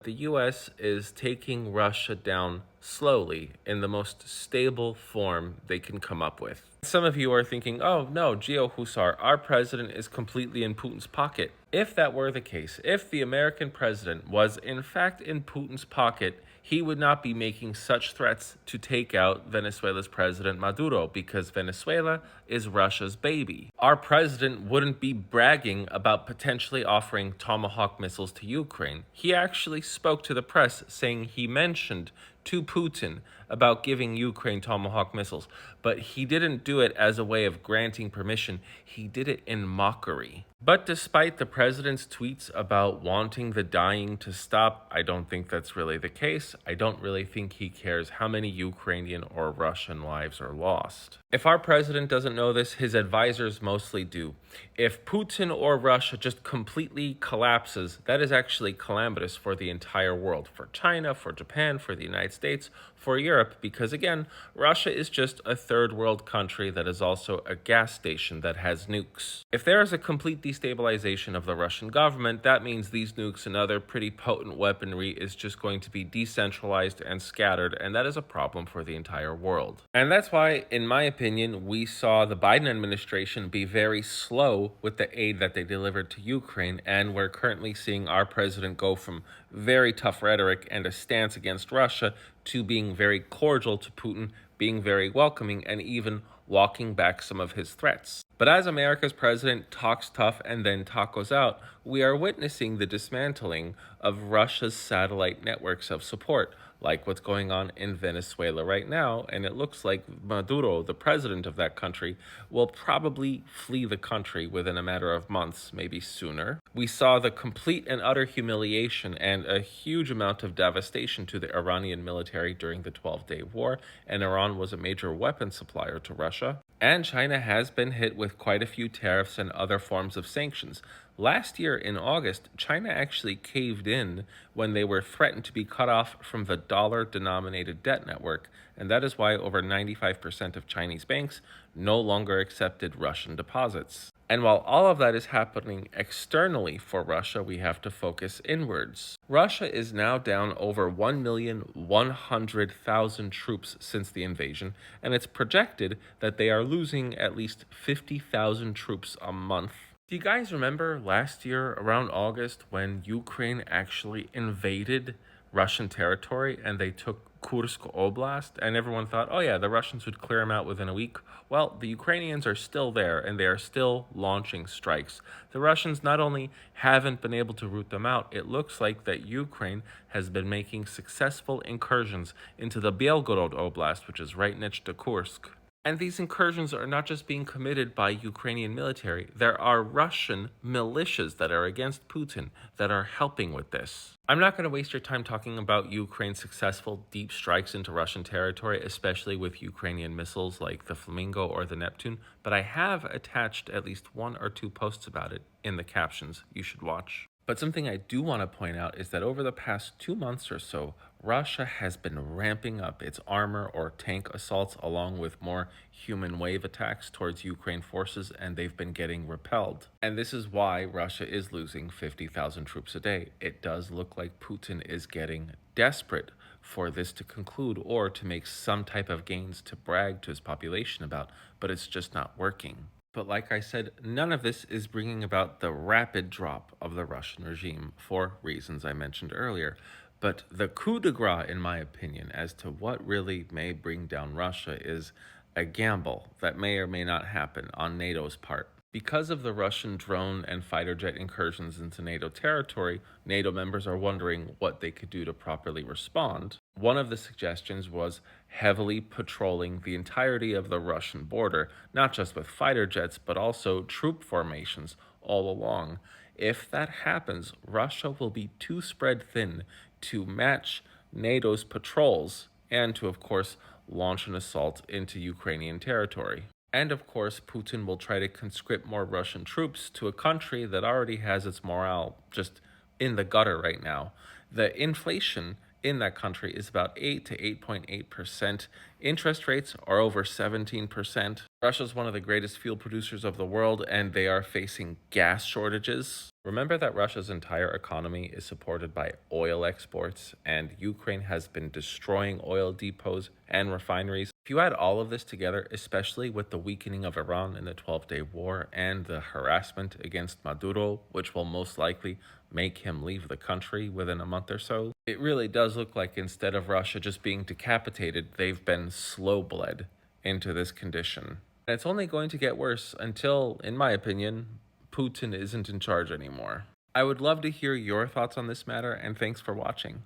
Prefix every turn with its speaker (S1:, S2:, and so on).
S1: The US is taking Russia down slowly in the most stable form they can come up with. Some of you are thinking, oh no, Geo Husar, our president is completely in Putin's pocket. If that were the case, if the American president was in fact in Putin's pocket, he would not be making such threats to take out Venezuela's president Maduro, because Venezuela is Russia's baby. Our president wouldn't be bragging about potentially offering Tomahawk missiles to Ukraine. He actually spoke to the press saying he mentioned to Putin about giving Ukraine Tomahawk missiles, but he didn't do it as a way of granting permission. He did it in mockery. But despite the president's tweets about wanting the dying to stop, I don't think that's really the case. I don't really think he cares how many Ukrainian or Russian lives are lost. If our president doesn't know this, his advisors mostly do. If Putin or Russia just completely collapses, that is actually calamitous for the entire world, for China, for Japan, for the United States, for Europe, because again, Russia is just a third world country that is also a gas station that has nukes. If there is a complete destabilization of the Russian government, that means these nukes and other pretty potent weaponry is just going to be decentralized and scattered, and that is a problem for the entire world. And that's why, in my opinion, we saw the Biden administration be very slow with the aid that they delivered to Ukraine, and we're currently seeing our president go from very tough rhetoric and a stance against Russia to being very cordial to Putin, being very welcoming, and even walking back some of his threats. But as America's president talks tough and then tacos out, we are witnessing the dismantling of Russia's satellite networks of support, like what's going on in Venezuela right now, and it looks like Maduro, the president of that country, will probably flee the country within a matter of months, maybe sooner. We saw the complete and utter humiliation and a huge amount of devastation to the Iranian military during the 12-day war, and Iran was a major weapon supplier to Russia. And China has been hit with quite a few tariffs and other forms of sanctions. Last year in August, China actually caved in when they were threatened to be cut off from the dollar-denominated debt network, and that is why over 95% of Chinese banks no longer accepted Russian deposits. And while all of that is happening externally for Russia, we have to focus inwards. Russia is now down over 1,100,000 troops since the invasion, and it's projected that they are losing at least 50,000 troops a month. Do you guys remember last year around August when Ukraine actually invaded Russian territory and they took Kursk Oblast, and everyone thought, oh yeah, the Russians would clear them out within a week? Well, the Ukrainians are still there, and they are still launching strikes. The Russians not only haven't been able to root them out, it looks like that Ukraine has been making successful incursions into the Belgorod Oblast, which is right next to Kursk. And these incursions are not just being committed by Ukrainian military. There are Russian militias that are against Putin that are helping with this. I'm not going to waste your time talking about Ukraine's successful deep strikes into Russian territory, especially with Ukrainian missiles like the Flamingo or the Neptune, but I have attached at least 1 or 2 posts about it in the captions you should watch. But something I do want to point out is that over the past 2 months or so, Russia has been ramping up its armor or tank assaults along with more human wave attacks towards Ukraine forces, and they've been getting repelled. And this is why Russia is losing 50,000 troops a day. It does look like Putin is getting desperate for this to conclude or to make some type of gains to brag to his population about, but it's just not working. But like I said, none of this is bringing about the rapid drop of the Russian regime for reasons I mentioned earlier. But the coup de grace, in my opinion, as to what really may bring down Russia is a gamble that may or may not happen on NATO's part. Because of the Russian drone and fighter jet incursions into NATO territory, NATO members are wondering what they could do to properly respond. One of the suggestions was heavily patrolling the entirety of the Russian border, not just with fighter jets, but also troop formations all along. If that happens, Russia will be too spread thin to match NATO's patrols and to, of course, launch an assault into Ukrainian territory. And of course, Putin will try to conscript more Russian troops to a country that already has its morale just in the gutter right now. The inflation in that country is about 8 to 8.8%. Interest rates are over 17%. Russia is one of the greatest fuel producers of the world, and they are facing gas shortages. Remember that Russia's entire economy is supported by oil exports, and Ukraine has been destroying oil depots and refineries. If you add all of this together, especially with the weakening of Iran in the 12-day war and the harassment against Maduro, which will most likely make him leave the country within a month or so, it really does look like instead of Russia just being decapitated, they've been slow bled into this condition. And it's only going to get worse until, in my opinion, Putin isn't in charge anymore. I would love to hear your thoughts on this matter, and thanks for watching.